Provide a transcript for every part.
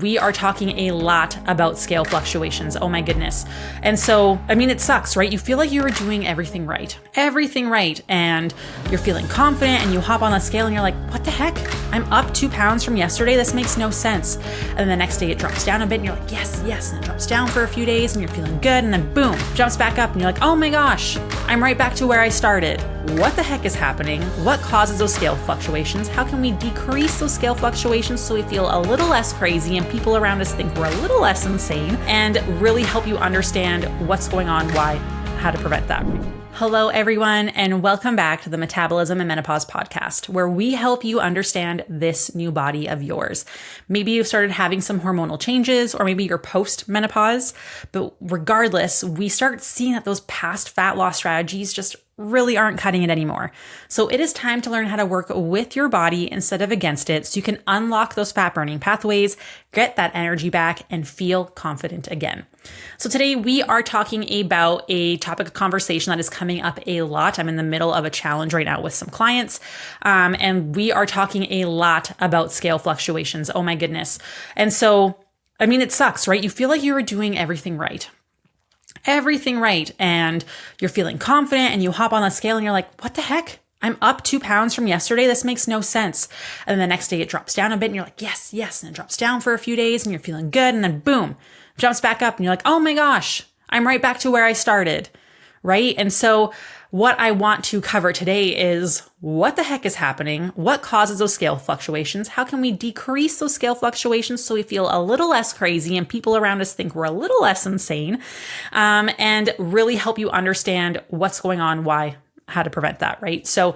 we are talking a lot about scale fluctuations. Oh my goodness. And so, it sucks, right? You feel like you were doing everything right, and you're feeling confident and you hop on the scale and you're like, what the heck? I'm up 2 pounds from yesterday. This makes no sense. And then the next day it drops down a bit and you're like, yes. And it drops down for a few days and you're feeling good. And then boom, jumps back up and you're like, oh my gosh, I'm right back to where I started. What the heck is happening? What causes those scale fluctuations? How can we decrease those scale fluctuations so we feel a little less crazy and people around us think we're a little less insane, and really help you understand what's going on, why, how to prevent that. Hello, everyone, and welcome back to the Metabolism and Menopause podcast, where we help you understand this new body of yours. Maybe you've started having some hormonal changes, or maybe you're post-menopause, but regardless, we start seeing that those past fat loss strategies just really aren't cutting it anymore. So it is time to learn how to work with your body instead of against it, so you can unlock those fat burning pathways, get that energy back, and feel confident again. So today we are talking about a topic of conversation that is coming up a lot. I'm in the middle of a challenge right now with some clients, and we are talking a lot about scale fluctuations. Oh my goodness. And so, it sucks, right? You feel like you were doing everything right, and you're feeling confident and you hop on the scale and you're like, what the heck? I'm up 2 pounds from yesterday. This makes no sense. And then the next day it drops down a bit and you're like, yes. And it drops down for a few days and you're feeling good. And then boom, jumps back up and you're like, oh my gosh, I'm right back to where I started, right? And so what I want to cover today is what the heck is happening? What causes those scale fluctuations? How can we decrease those scale fluctuations so we feel a little less crazy and people around us think we're a little less insane, and really help you understand what's going on, why, how to prevent that, right? So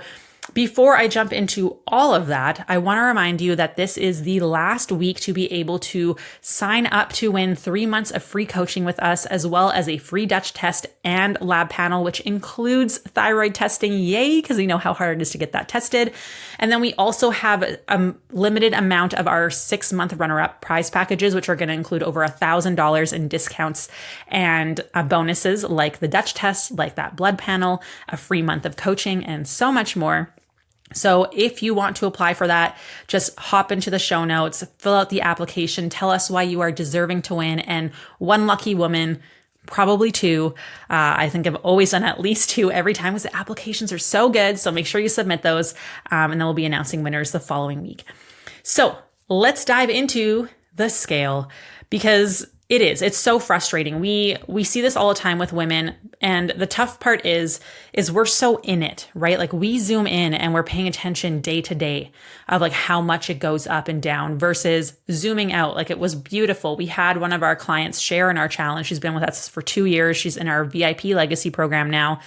before I jump into all of that, I want to remind you that this is the last week to be able to sign up to win 3 months of free coaching with us, as well as a free Dutch test and lab panel, which includes thyroid testing. Yay, because we know how hard it is to get that tested. And then we also have a limited amount of our 6-month runner-up prize packages, which are going to include over $1,000 in discounts and bonuses like the Dutch test, like that blood panel, a free month of coaching, and so much more. So if you want to apply for that, just hop into the show notes, fill out the application, tell us why you are deserving to win. And one lucky woman, probably two. I think I've always done at least 2 every time because the applications are so good. So make sure you submit those. And then we'll be announcing winners the following week. So let's dive into the scale, because it's so frustrating. We see this all the time with women. And the tough part is we're so in it, right? Like we zoom in and we're paying attention day to day of like how much it goes up and down versus zooming out. Like it was beautiful. We had one of our clients share in our challenge. She's been with us for 2 years. She's in our VIP legacy program now.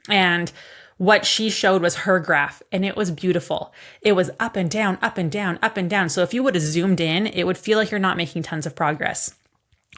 And what she showed was her graph, and it was beautiful. It was up and down, up and down, up and down. So if you would have zoomed in, it would feel like you're not making tons of progress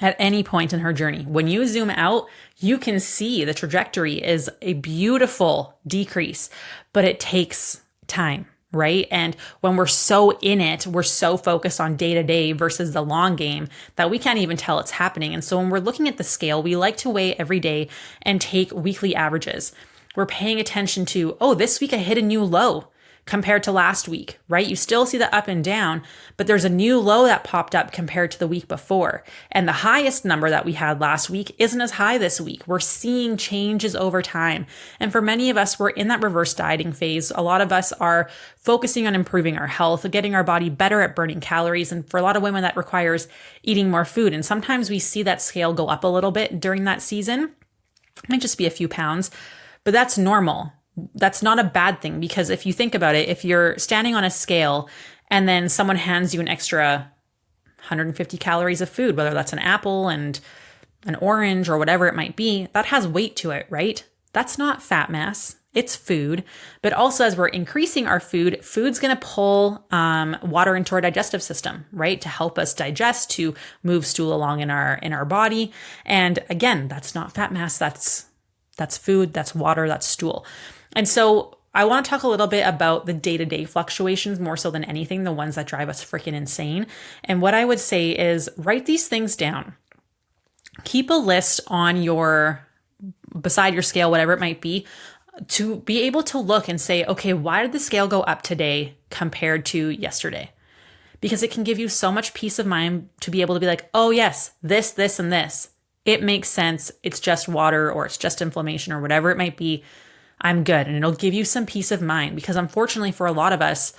at any point in her journey. When you zoom out, you can see the trajectory is a beautiful decrease, but it takes time, right? And when we're so in it, we're so focused on day to day versus the long game that we can't even tell it's happening. And so when we're looking at the scale, we like to weigh every day and take weekly averages. We're paying attention to, oh, this week I hit a new low compared to last week, right? You still see the up and down, but there's a new low that popped up compared to the week before. And the highest number that we had last week isn't as high this week. We're seeing changes over time. And for many of us, we're in that reverse dieting phase. A lot of us are focusing on improving our health, getting our body better at burning calories. And for a lot of women, that requires eating more food. And sometimes we see that scale go up a little bit during that season. It might just be a few pounds, but that's normal. That's not a bad thing, because if you think about it, if you're standing on a scale and then someone hands you an extra 150 calories of food, whether that's an apple and an orange or whatever it might be, that has weight to it, right? That's not fat mass. It's food. But also, as we're increasing our food's going to pull water into our digestive system, right? To help us digest, to move stool along in our body. And again, that's not fat mass. That's food, that's water, that's stool. And so I want to talk a little bit about the day-to-day fluctuations more so than anything, the ones that drive us freaking insane. And what I would say is write these things down. Keep a list on beside your scale, whatever it might be, to be able to look and say, okay, why did the scale go up today compared to yesterday? because it can give you so much peace of mind to be able to be like, oh yes, this, and this. It makes sense. It's just water or it's just inflammation or whatever it might be. I'm good. And it'll give you some peace of mind because unfortunately for a lot of us,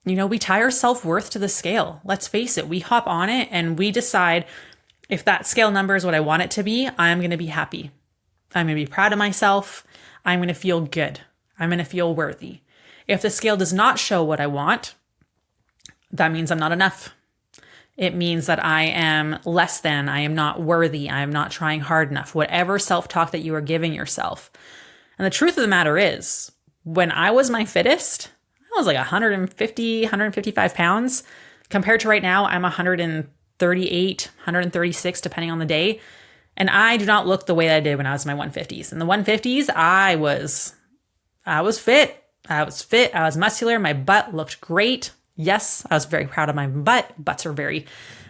we tie our self-worth to the scale. Let's face it. We hop on it and we decide if that scale number is what I want it to be, I'm going to be happy. I'm going to be proud of myself. I'm going to feel good. I'm going to feel worthy. If the scale does not show what I want, that means I'm not enough. It means that I am less than, I am not worthy, I am not trying hard enough, whatever self-talk that you are giving yourself. And the truth of the matter is, when I was my fittest, I was like 150, 155 pounds. Compared to right now, I'm 138, 136, depending on the day. And I do not look the way that I did when I was in my 150s. In the 150s, I was fit. I was muscular. My butt looked great. Yes, I was very proud of my butt. Butts are very,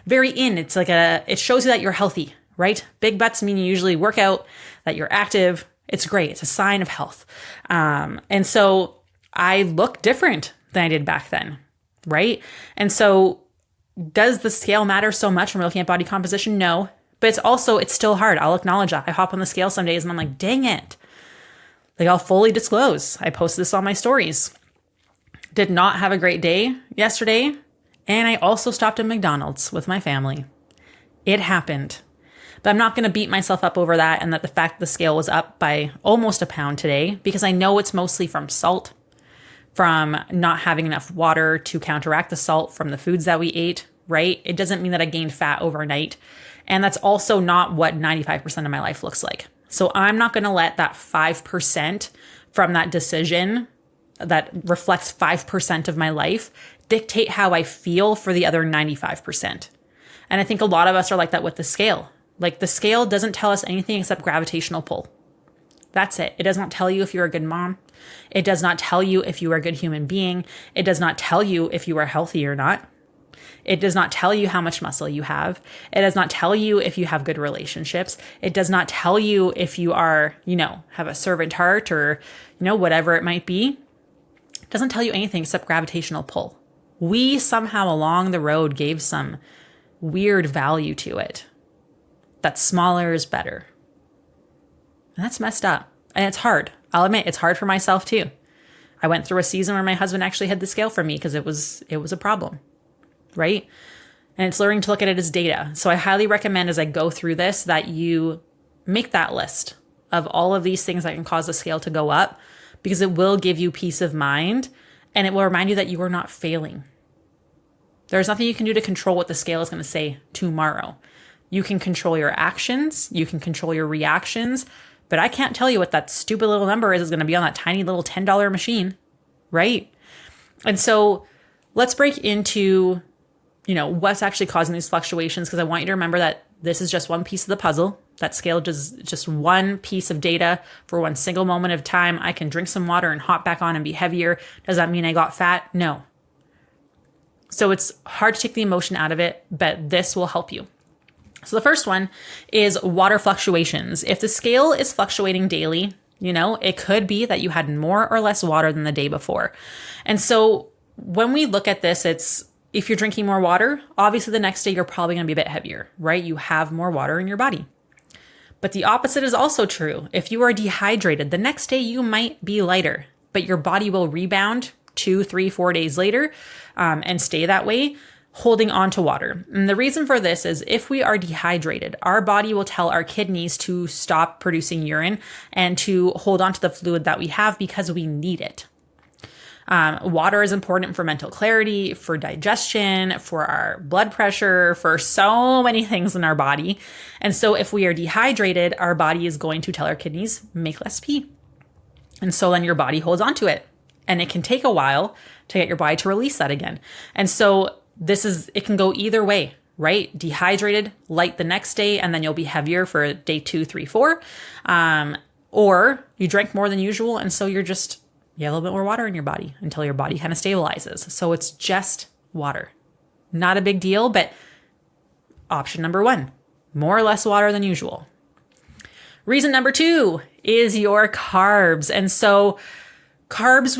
very in. It's like it shows you that you're healthy, right? Big butts mean you usually work out, that you're active. It's great. It's a sign of health. And so I look different than I did back then, right? And so does the scale matter so much when we're looking at body composition? No, but it's still hard. I'll acknowledge that. I hop on the scale some days and I'm like, dang it. Like I'll fully disclose. I posted this on my stories. Did not have a great day yesterday. And I also stopped at McDonald's with my family. It happened. But I'm not going to beat myself up over that and that the fact the scale was up by almost a pound today, because I know it's mostly from salt, from not having enough water to counteract the salt from the foods that we ate, right? It doesn't mean that I gained fat overnight. And that's also not what 95% of my life looks like. So I'm not going to let that 5% from that decision that reflects 5% of my life dictate how I feel for the other 95%. And I think a lot of us are like that with the scale. Like the scale doesn't tell us anything except gravitational pull. That's it. It does not tell you if you're a good mom. It does not tell you if you are a good human being. It does not tell you if you are healthy or not. It does not tell you how much muscle you have. It does not tell you if you have good relationships. It does not tell you if you are, have a servant heart or, whatever it might be. It doesn't tell you anything except gravitational pull. We somehow along the road gave some weird value to it. That smaller is better. And that's messed up. And it's hard. I'll admit it's hard for myself too. I went through a season where my husband actually had the scale for me because it was a problem. Right? And it's learning to look at it as data. So I highly recommend as I go through this that you make that list of all of these things that can cause the scale to go up, because it will give you peace of mind and it will remind you that you are not failing. There's nothing you can do to control what the scale is going to say tomorrow. You can control your actions, you can control your reactions, but I can't tell you what that stupid little number is going to be on that tiny little $10 machine, right? And so let's break into what's actually causing these fluctuations, because I want you to remember that this is just one piece of the puzzle. That scale is just one piece of data for one single moment of time. I can drink some water and hop back on and be heavier. Does that mean I got fat? No. So it's hard to take the emotion out of it, but this will help you. So the first one is water fluctuations. If the scale is fluctuating daily, it could be that you had more or less water than the day before. And so when we look at this, if you're drinking more water, obviously the next day you're probably going to be a bit heavier, right? You have more water in your body. But the opposite is also true. If you are dehydrated, the next day you might be lighter, but your body will rebound 2, 3, 4 days later and stay that way, holding on to water. And the reason for this is if we are dehydrated, our body will tell our kidneys to stop producing urine and to hold on to the fluid that we have because we need it. Water is important for mental clarity, for digestion, for our blood pressure, for so many things in our body. And so if we are dehydrated, our body is going to tell our kidneys, make less pee. And so then your body holds on to it. And it can take a while to get your body to release that again. And so it can go either way, right? Dehydrated, light the next day, and then you'll be heavier for day 2, 3, 4. Or you drank more than usual. And so you have a little bit more water in your body until your body kind of stabilizes. So it's just water. Not a big deal, but option number 1, more or less water than usual. Reason number 2 is your carbs. And so carbs,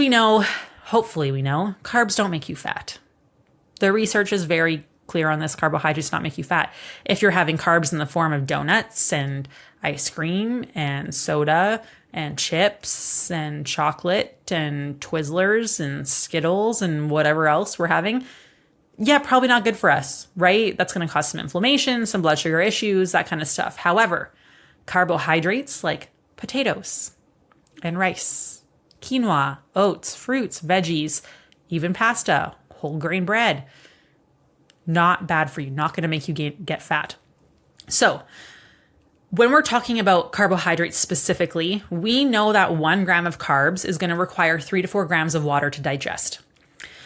hopefully we know, carbs don't make you fat. The research is very clear on this. Carbohydrates not make you fat. If you're having carbs in the form of donuts and ice cream and soda and chips and chocolate and Twizzlers and Skittles and whatever else we're having, yeah, probably not good for us, right? That's going to cause some inflammation, some blood sugar issues, that kind of stuff. However, carbohydrates like potatoes and rice, quinoa, oats, fruits, veggies, even pasta, whole grain bread, not bad for you, not going to make you get fat. So when we're talking about carbohydrates specifically, we know that 1 gram of carbs is going to require 3 to 4 grams of water to digest.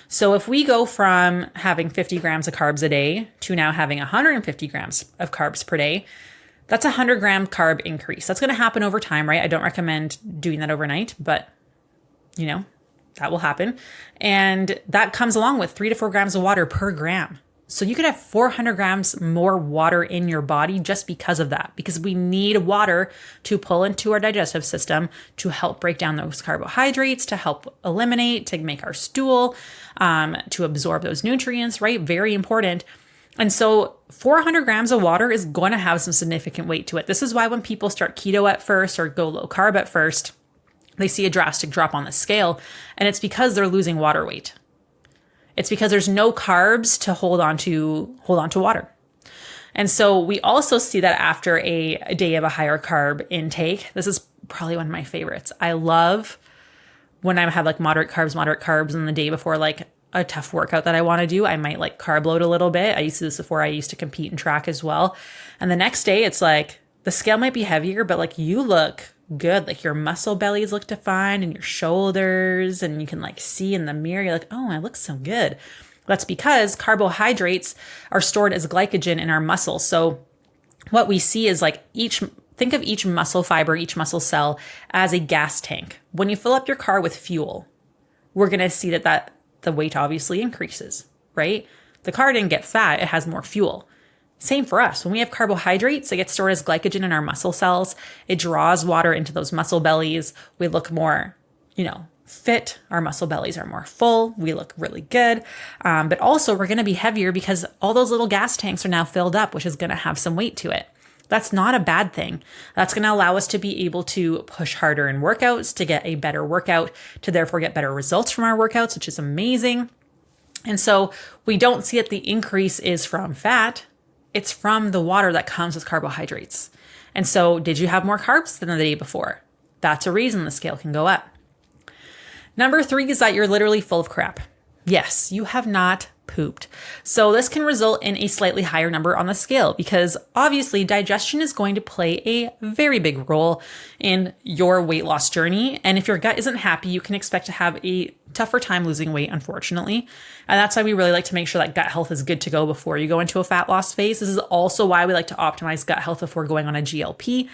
So if we go from having 50 grams of carbs a day to now having 150 grams of carbs per day, that's a 100-gram carb increase. That's going to happen over time, right? I don't recommend doing that overnight, but that will happen. And that comes along with 3 to 4 grams of water per gram. So you could have 400 grams more water in your body just because of that, because we need water to pull into our digestive system to help break down those carbohydrates, to help eliminate, to make our stool, to absorb those nutrients, right? Very important. And so 400 grams of water is going to have some significant weight to it. This is why when people start keto at first or go low carb at first, they see a drastic drop on the scale, and it's because they're losing water weight. It's because there's no carbs to hold on to water. And so we also see that after a day of a higher carb intake. This is probably one of my favorites. I love when I have like moderate carbs and the day before like a tough workout that I want to do, I might like carb load a little bit. I used to do this before. I used to compete and track as well. And the next day it's like the scale might be heavier, but like you look good. Like your muscle bellies look defined and your shoulders, and you can like see in the mirror, you're like, oh, I look so good. That's because carbohydrates are stored as glycogen in our muscles. So what we see is like think of each muscle fiber, each muscle cell as a gas tank. When you fill up your car with fuel, we're going to see that the weight obviously increases, right? The car didn't get fat, it has more fuel. Same for us. When we have carbohydrates, it gets stored as glycogen in our muscle cells. It draws water into those muscle bellies. We look more, fit. Our muscle bellies are more full. We look really good. But also we're going to be heavier because all those little gas tanks are now filled up, which is going to have some weight to it. That's not a bad thing. That's going to allow us to be able to push harder in workouts, to get a better workout, to therefore get better results from our workouts, which is amazing. And so we don't see that the increase is from fat. It's from the water that comes with carbohydrates. And so did you have more carbs than the day before? That's a reason the scale can go up. Number 3 is that you're literally full of crap. Yes, you have not pooped. So this can result in a slightly higher number on the scale because obviously digestion is going to play a very big role in your weight loss journey. And if your gut isn't happy, you can expect to have a tougher time losing weight, unfortunately. And that's why we really like to make sure that gut health is good to go before you go into a fat loss phase. This is also why we like to optimize gut health before going on a GLP,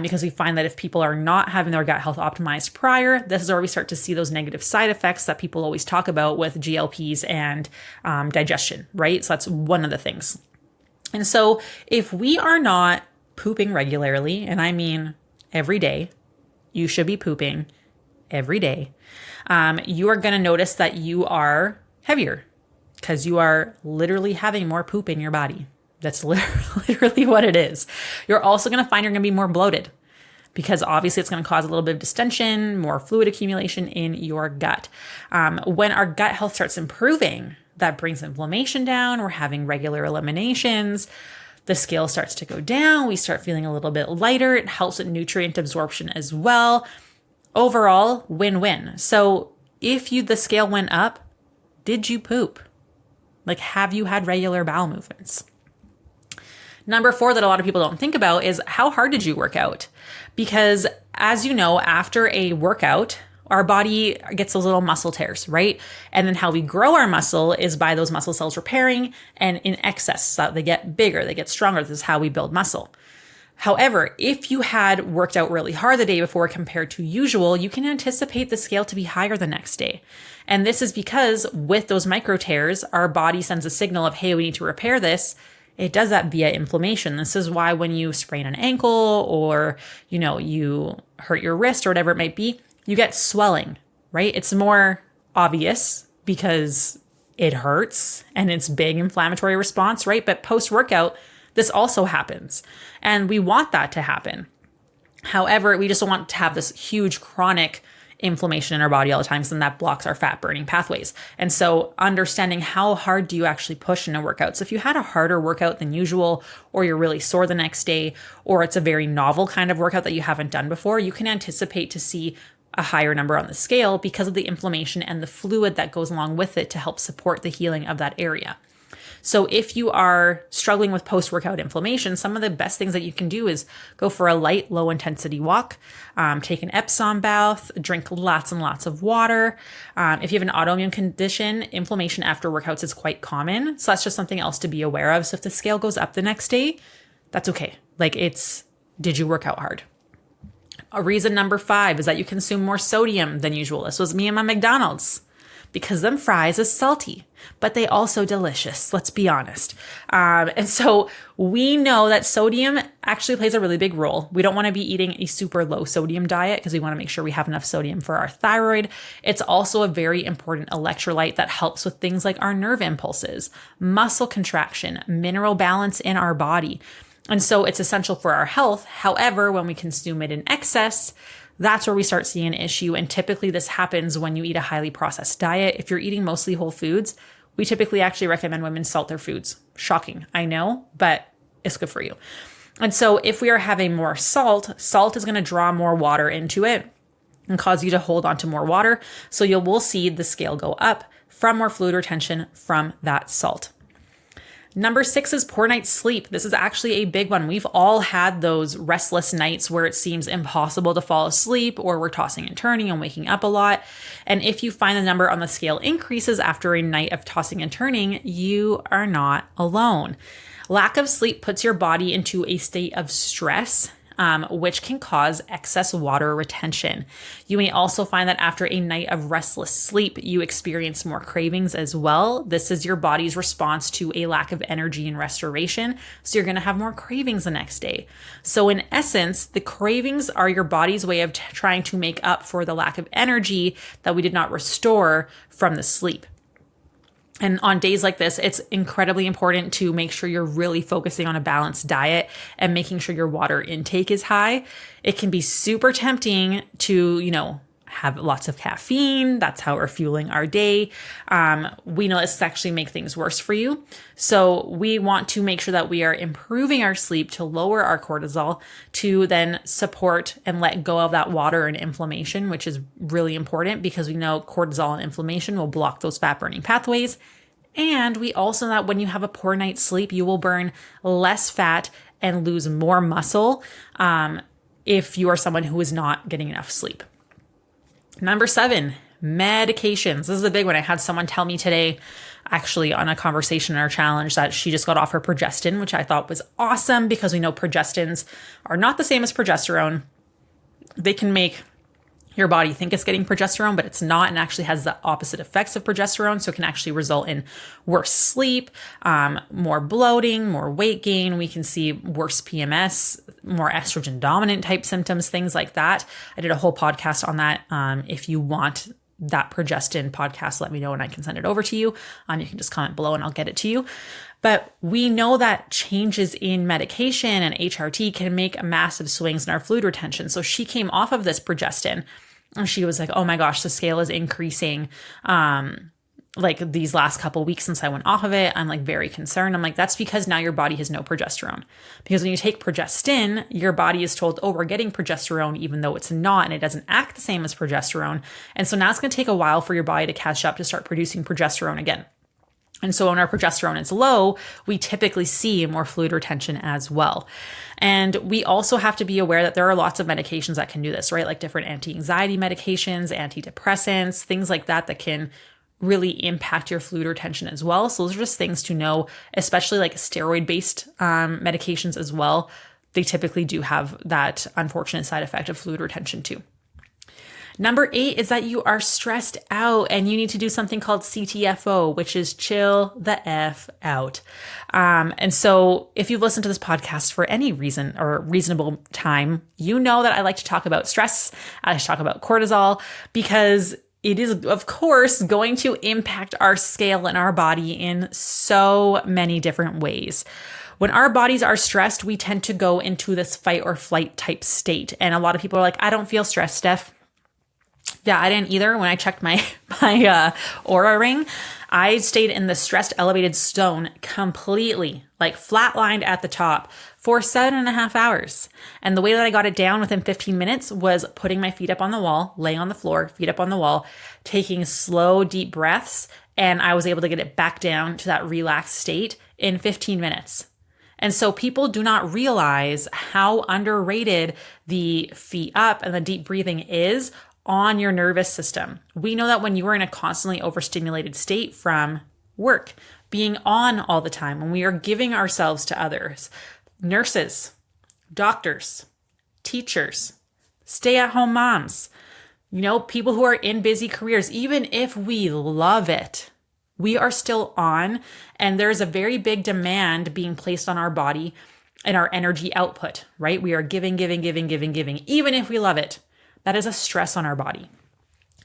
because we find that if people are not having their gut health optimized prior, this is where we start to see those negative side effects that people always talk about with GLPs and digestion, right? So that's one of the things. And so if we are not pooping regularly, and I mean every day, you should be pooping every day, you are going to notice that you are heavier because you are literally having more poop in your body. That's literally what it is. You're also going to find you're going to be more bloated because obviously it's going to cause a little bit of distension, more fluid accumulation in your gut. When our gut health starts improving, that brings inflammation down. We're having regular eliminations. The scale starts to go down. We start feeling a little bit lighter. It helps with nutrient absorption as well. Overall, win-win. So if the scale went up, did you poop? Like, have you had regular bowel movements? Number 4 that a lot of people don't think about is how hard did you work out? Because as you know, after a workout, our body gets those little muscle tears, right? And then how we grow our muscle is by those muscle cells repairing and in excess. So they get bigger, they get stronger. This is how we build muscle. However, if you had worked out really hard the day before compared to usual, you can anticipate the scale to be higher the next day. And this is because with those micro tears, our body sends a signal of, hey, we need to repair this. It does that via inflammation. This is why when you sprain an ankle or, you hurt your wrist or whatever it might be, you get swelling, right? It's more obvious because it hurts and it's big inflammatory response, right? But post-workout, this also happens. And we want that to happen. However, we just don't want to have this huge chronic inflammation in our body all the time, because then that blocks our fat burning pathways. And so understanding how hard do you actually push in a workout. So if you had a harder workout than usual, or you're really sore the next day, or it's a very novel kind of workout that you haven't done before, you can anticipate to see a higher number on the scale because of the inflammation and the fluid that goes along with it to help support the healing of that area. So if you are struggling with post-workout inflammation, some of the best things that you can do is go for a light, low-intensity walk, take an Epsom bath, drink lots and lots of water. If you have an autoimmune condition, inflammation after workouts is quite common. So that's just something else to be aware of. So if the scale goes up the next day, that's okay. Did you work out hard? Reason number 5 is that you consume more sodium than usual. This was me and my McDonald's. Because them fries is salty, but they also delicious. Let's be honest. And so we know that sodium actually plays a really big role. We don't want to be eating a super low sodium diet because we want to make sure we have enough sodium for our thyroid. It's also a very important electrolyte that helps with things like our nerve impulses, muscle contraction, mineral balance in our body. And so it's essential for our health. However, when we consume it in excess, that's where we start seeing an issue. And typically this happens when you eat a highly processed diet. If you're eating mostly whole foods, we typically actually recommend women salt their foods. Shocking, I know, but it's good for you. And so if we are having more salt is going to draw more water into it and cause you to hold on to more water. So will see the scale go up from more fluid retention from that salt. Number 6 is poor night's sleep. This is actually a big one. We've all had those restless nights where it seems impossible to fall asleep, or we're tossing and turning and waking up a lot. And if you find the number on the scale increases after a night of tossing and turning, you are not alone. Lack of sleep puts your body into a state of stress, which can cause excess water retention. You may also find that after a night of restless sleep, you experience more cravings as well. This is your body's response to a lack of energy and restoration. So you're going to have more cravings the next day. So in essence, the cravings are your body's way of trying to make up for the lack of energy that we did not restore from the sleep. And on days like this, it's incredibly important to make sure you're really focusing on a balanced diet and making sure your water intake is high. It can be super tempting to, have lots of caffeine. That's how we're fueling our day. We know this actually make things worse for you. So we want to make sure that we are improving our sleep to lower our cortisol, to then support and let go of that water and inflammation, which is really important because we know cortisol and inflammation will block those fat burning pathways. And we also know that when you have a poor night's sleep, you will burn less fat and lose more muscle if you are someone who is not getting enough sleep. Number 7, medications. This is a big one. I had someone tell me today, actually on a conversation in our challenge, that she just got off her progestin, which I thought was awesome because we know progestins are not the same as progesterone. They can make your body think it's getting progesterone, but it's not, and actually has the opposite effects of progesterone. So it can actually result in worse sleep, more bloating, more weight gain. We can see worse PMS, more estrogen dominant type symptoms, things like that. I did a whole podcast on that. If you want that progestin podcast, let me know and I can send it over to you. You can just comment below and I'll get it to you. But we know that changes in medication and HRT can make massive swings in our fluid retention. So she came off of this progestin and she was like, oh my gosh, the scale is increasing. These last couple weeks since I went off of it, I'm very concerned. I'm like, that's because now your body has no progesterone. Because when you take progestin, your body is told, oh, we're getting progesterone, even though it's not, and it doesn't act the same as progesterone. And so now it's going to take a while for your body to catch up to start producing progesterone again. And so when our progesterone is low, we typically see more fluid retention as well. And we also have to be aware that there are lots of medications that can do this, right? Like different anti-anxiety medications, antidepressants, things like that can really impact your fluid retention as well. So those are just things to know, especially like steroid-based medications as well. They typically do have that unfortunate side effect of fluid retention too. Number 8 is that you are stressed out and you need to do something called CTFO, which is chill the F out. And so if you've listened to this podcast for any reason or reasonable time, you know that I like to talk about stress. I like to talk about cortisol because it is, of course, going to impact our scale and our body in so many different ways. When our bodies are stressed, we tend to go into this fight or flight type state. And a lot of people are like, I don't feel stressed, Steph. Yeah, I didn't either. When I checked my Aura ring, I stayed in the stressed elevated zone completely, like flatlined at the top for 7.5 hours. And the way that I got it down within 15 minutes was putting my feet up on the wall, laying on the floor, feet up on the wall, taking slow, deep breaths. And I was able to get it back down to that relaxed state in 15 minutes. And so people do not realize how underrated the feet up and the deep breathing is on your nervous system. We know that when you are in a constantly overstimulated state from work, being on all the time, when we are giving ourselves to others, nurses, doctors, teachers, stay-at-home moms, people who are in busy careers, even if we love it, we are still on, and there's a very big demand being placed on our body and our energy output, right? We are giving, even if we love it. That is a stress on our body.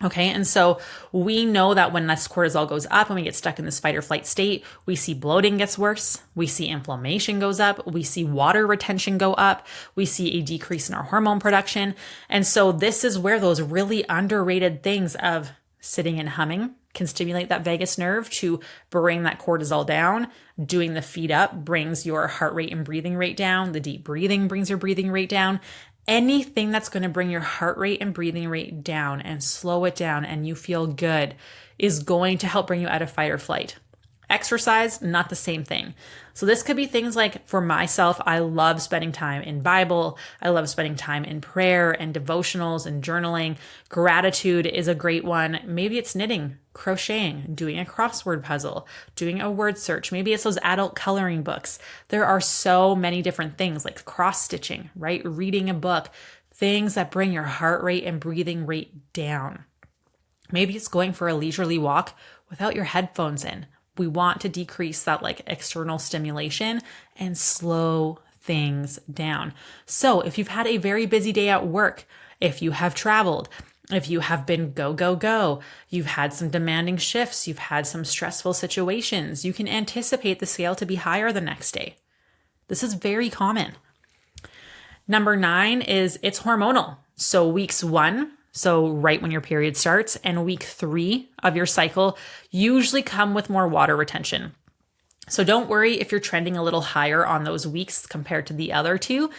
Okay. And so we know that when this cortisol goes up and we get stuck in this fight or flight state, we see bloating gets worse. We see inflammation goes up. We see water retention go up. We see a decrease in our hormone production. And so this is where those really underrated things of sitting and humming can stimulate that vagus nerve to bring that cortisol down. Doing the feet up brings your heart rate and breathing rate down. The deep breathing brings your breathing rate down. Anything that's going to bring your heart rate and breathing rate down and slow it down and you feel good is going to help bring you out of fight or flight. Exercise, not the same thing. So this could be things like, for myself, I love spending time in Bible. I love spending time in prayer and devotionals and journaling. Gratitude is a great one. Maybe it's knitting, crocheting, doing a crossword puzzle, doing a word search. Maybe it's those adult coloring books. There are so many different things like cross stitching, right? Reading a book, things that bring your heart rate and breathing rate down. Maybe it's going for a leisurely walk without your headphones in. We want to decrease that external stimulation and slow things down. So if you've had a very busy day at work, if you have traveled, if you have been go, you've had some demanding shifts, you've had some stressful situations, you can anticipate the scale to be higher the next day. This is very common. Number 9 is it's hormonal. So weeks 1, so right when your period starts, and week 3 of your cycle usually come with more water retention. So don't worry if you're trending a little higher on those weeks compared to the other 2.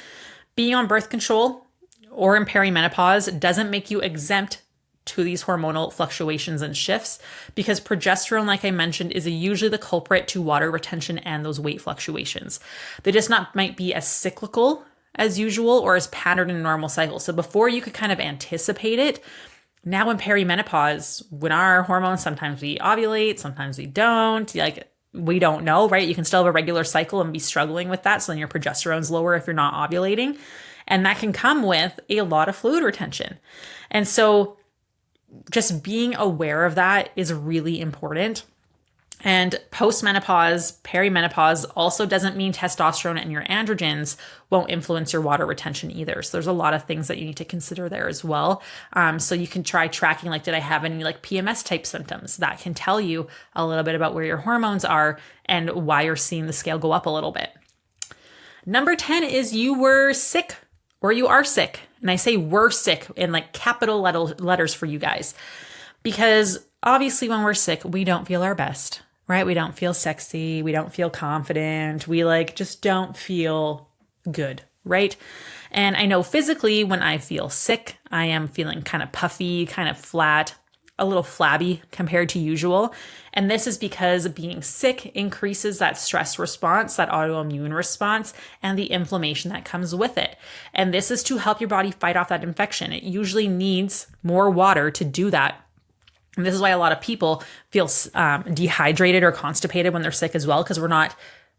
Being on birth control or in perimenopause doesn't make you exempt to these hormonal fluctuations and shifts, because progesterone, like I mentioned, is usually the culprit to water retention and those weight fluctuations. They just might be as cyclical as usual or as patterned in a normal cycle. So before you could kind of anticipate it, now in perimenopause, when our hormones, sometimes we ovulate, sometimes we don't, we don't know, right? You can still have a regular cycle and be struggling with that. So then your progesterone's lower if you're not ovulating. And that can come with a lot of fluid retention. And so just being aware of that is really important. And postmenopause, perimenopause also doesn't mean testosterone and your androgens won't influence your water retention either. So there's a lot of things that you need to consider there as well. So you can try tracking, did I have any PMS type symptoms? That can tell you a little bit about where your hormones are and why you're seeing the scale go up a little bit. Number 10 is you were sick or you are sick. And I say we're sick in capital letters for you guys, because obviously when we're sick, we don't feel our best. Right? We don't feel sexy. We don't feel confident. We just don't feel good. Right? And I know physically when I feel sick, I am feeling kind of puffy, kind of flat, a little flabby compared to usual. And this is because being sick increases that stress response, that autoimmune response, and the inflammation that comes with it. And this is to help your body fight off that infection. It usually needs more water to do that. And this is why a lot of people feel dehydrated or constipated when they're sick as well, because we're not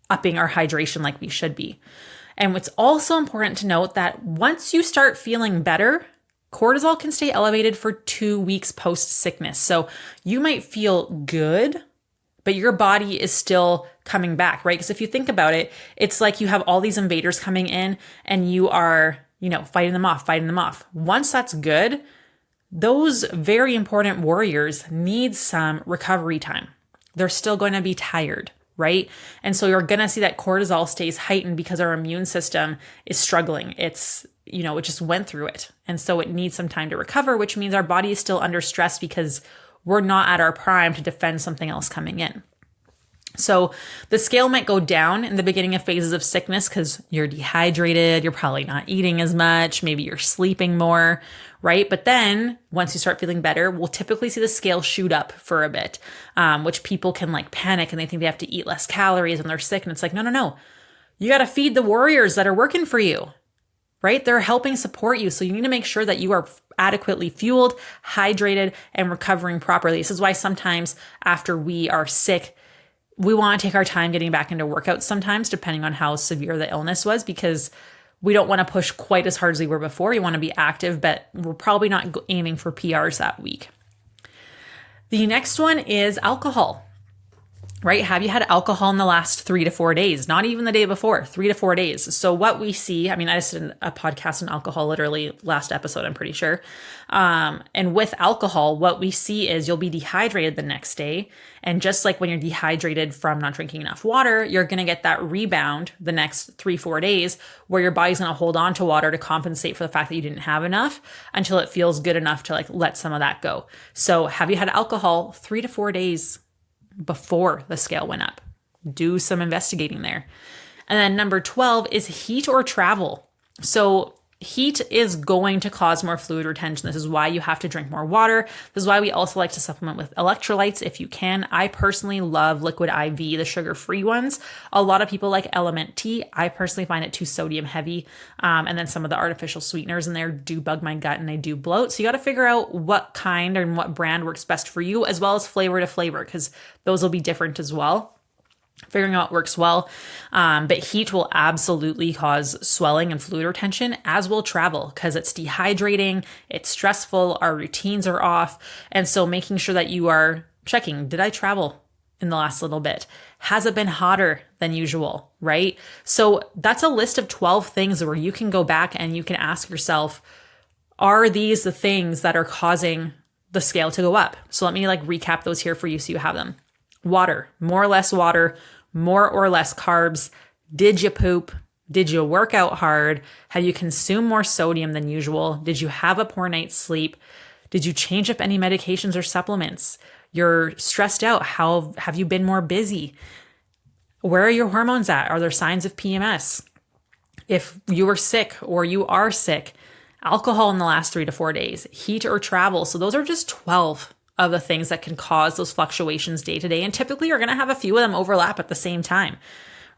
upping our hydration like we should be. And it's also important to note that once you start feeling better, cortisol can stay elevated for 2 weeks post-sickness. So you might feel good, but your body is still coming back, right? Because if you think about it, it's like you have all these invaders coming in and you are, fighting them off. Once that's good, those very important warriors need some recovery time. They're still going to be tired, right? And so you're going to see that cortisol stays heightened because our immune system is struggling. It just went through it. And so it needs some time to recover, which means our body is still under stress because we're not at our prime to defend something else coming in. So the scale might go down in the beginning of phases of sickness because you're dehydrated, you're probably not eating as much, maybe you're sleeping more, right? But then once you start feeling better, we'll typically see the scale shoot up for a bit, which people can like panic and they think they have to eat less calories and they're sick. And it's like, no. You got to feed the warriors that are working for you, right? They're helping support you. So you need to make sure that you are adequately fueled, hydrated, and recovering properly. This is why sometimes after we are sick, we want to take our time getting back into workouts sometimes, depending on how severe the illness was, because we don't want to push quite as hard as we were before. We want to be active, but we're probably not aiming for PRs that week. The next one is alcohol, right? Have you had alcohol in the last 3 to 4 days? Not even the day before, 3 to 4 days. So what we see, I just did a podcast on alcohol literally last episode, I'm pretty sure. And with alcohol, what we see is you'll be dehydrated the next day. And just like when you're dehydrated from not drinking enough water, you're going to get that rebound the next 3-4 days where your body's going to hold on to water to compensate for the fact that you didn't have enough until it feels good enough to like let some of that go. So have you had alcohol 3 to 4 days before the scale went up? Do some investigating there. And then number 12 is heat or travel. So heat is going to cause more fluid retention. This is why you have to drink more water. This is why we also like to supplement with electrolytes if you can. I personally love Liquid IV, the sugar-free ones. A lot of people like Element Tea. I personally find it too sodium heavy. And then some of the artificial sweeteners in there do bug my gut and they do bloat. So you got to figure out what kind and what brand works best for you, as well as flavor to flavor, because those will be different as well. Figuring out what works well. But heat will absolutely cause swelling and fluid retention, as will travel, because it's dehydrating, it's stressful, our routines are off. And so making sure that you are checking, did I travel in the last little bit? Has it been hotter than usual, right? So that's a list of 12 things where you can go back and you can ask yourself, are these the things that are causing the scale to go up? So let me recap those here for you so you have them. Water, more or less carbs. Did you poop? Did you work out hard? Have you consumed more sodium than usual? Did you have a poor night's sleep? Did you change up any medications or supplements? You're stressed out. How have you been more busy? Where are your hormones at? Are there signs of PMS? If you were sick or you are sick, alcohol in the last 3 to 4 days, heat or travel. So those are just 12 of the things that can cause those fluctuations day to day. And typically you're going to have a few of them overlap at the same time,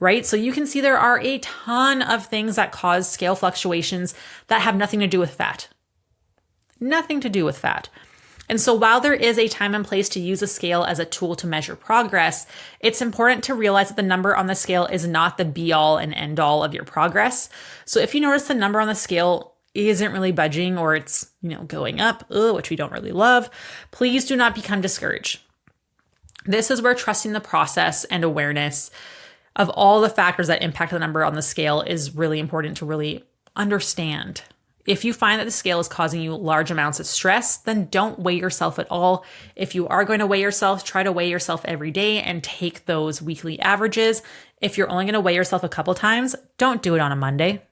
right? So you can see there are a ton of things that cause scale fluctuations that have nothing to do with fat. Nothing to do with fat. And so while there is a time and place to use a scale as a tool to measure progress, it's important to realize that the number on the scale is not the be all and end all of your progress. So if you notice the number on the scale isn't really budging or it's, going up, which we don't really love, please do not become discouraged. This is where trusting the process and awareness of all the factors that impact the number on the scale is really important to really understand. If you find that the scale is causing you large amounts of stress, then don't weigh yourself at all. If you are going to weigh yourself, try to weigh yourself every day and take those weekly averages. If you're only going to weigh yourself a couple times, don't do it on a Monday.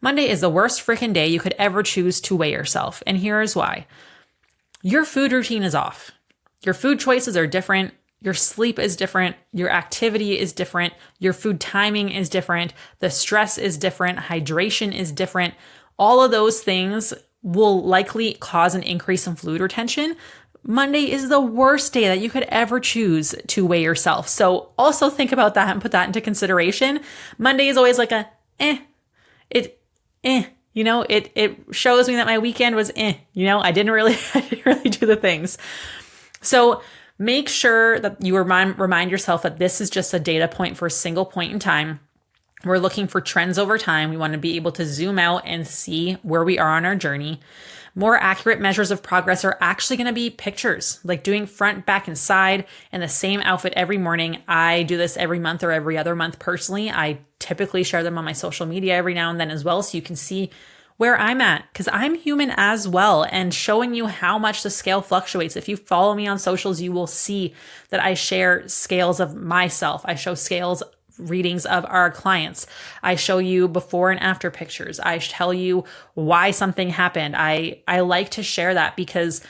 Monday is the worst freaking day you could ever choose to weigh yourself. And here is why. Your food routine is off. Your food choices are different. Your sleep is different. Your activity is different. Your food timing is different. The stress is different. Hydration is different. All of those things will likely cause an increase in fluid retention. Monday is the worst day that you could ever choose to weigh yourself. So also think about that and put that into consideration. Monday is always like it shows me that my weekend was I didn't really do the things. So make sure that you remind yourself that this is just a data point for a single point in time. We're looking for trends over time. We want to be able to zoom out and see where we are on our journey. More accurate measures of progress are actually going to be pictures, like doing front, back, and side in the same outfit every morning. I do this every month or every other month personally. I typically share them on my social media every now and then as well, so you can see where I'm at, because I'm human as well, and showing you how much the scale fluctuates. If you follow me on socials, you will see that I share scales of myself. I show scales readings of our clients. I show you before and after pictures. I tell you why something happened. I like to share that because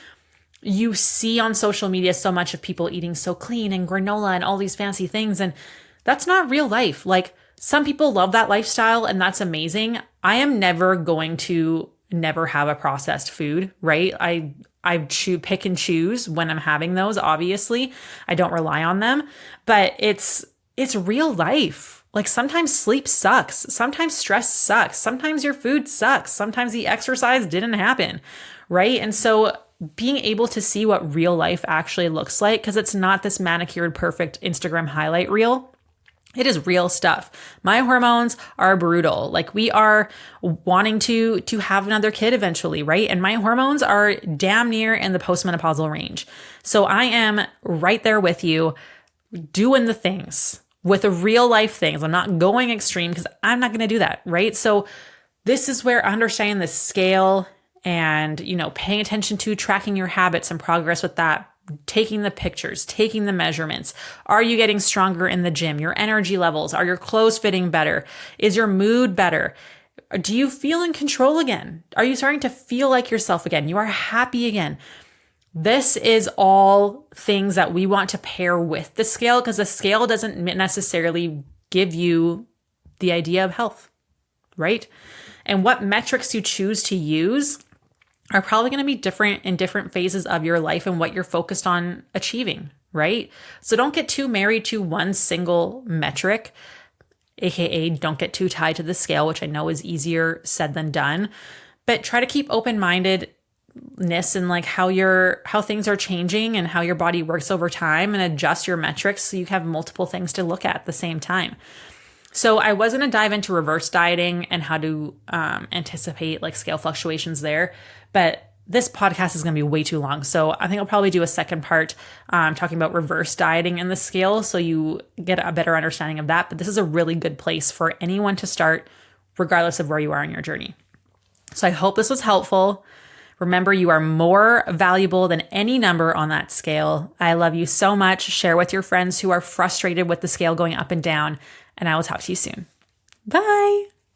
you see on social media so much of people eating so clean and granola and all these fancy things, and that's not real life. Like, some people love that lifestyle and that's amazing. I am never going to never have a processed food, right? I pick and choose when I'm having those. Obviously, I don't rely on them, but it's real life. Like, sometimes sleep sucks. Sometimes stress sucks. Sometimes your food sucks. Sometimes the exercise didn't happen, right? And so being able to see what real life actually looks like, because it's not this manicured, perfect Instagram highlight reel. It is real stuff. My hormones are brutal. Like, we are wanting to have another kid eventually, right? And my hormones are damn near in the postmenopausal range. So I am right there with you, doing the things with the real life things. I'm not going extreme because I'm not going to do that, right? So this is where understanding the scale and, paying attention to tracking your habits and progress with that, taking the pictures, taking the measurements. Are you getting stronger in the gym? Your energy levels? Are your clothes fitting better? Is your mood better? Do you feel in control again? Are you starting to feel like yourself again? You are happy again. This is all things that we want to pair with the scale, because the scale doesn't necessarily give you the idea of health, right? And what metrics you choose to use are probably going to be different in different phases of your life and what you're focused on achieving, right? So don't get too married to one single metric, aka don't get too tied to the scale, which I know is easier said than done, but try to keep open-mindedness in like how things are changing and how your body works over time, and adjust your metrics so you have multiple things to look at the same time. So I was going to dive into reverse dieting and how to anticipate like scale fluctuations there, but this podcast is going to be way too long. So I think I'll probably do a second part talking about reverse dieting and the scale so you get a better understanding of that. But this is a really good place for anyone to start, regardless of where you are in your journey. So I hope this was helpful. Remember, you are more valuable than any number on that scale. I love you so much. Share with your friends who are frustrated with the scale going up and down, and I will talk to you soon. Bye.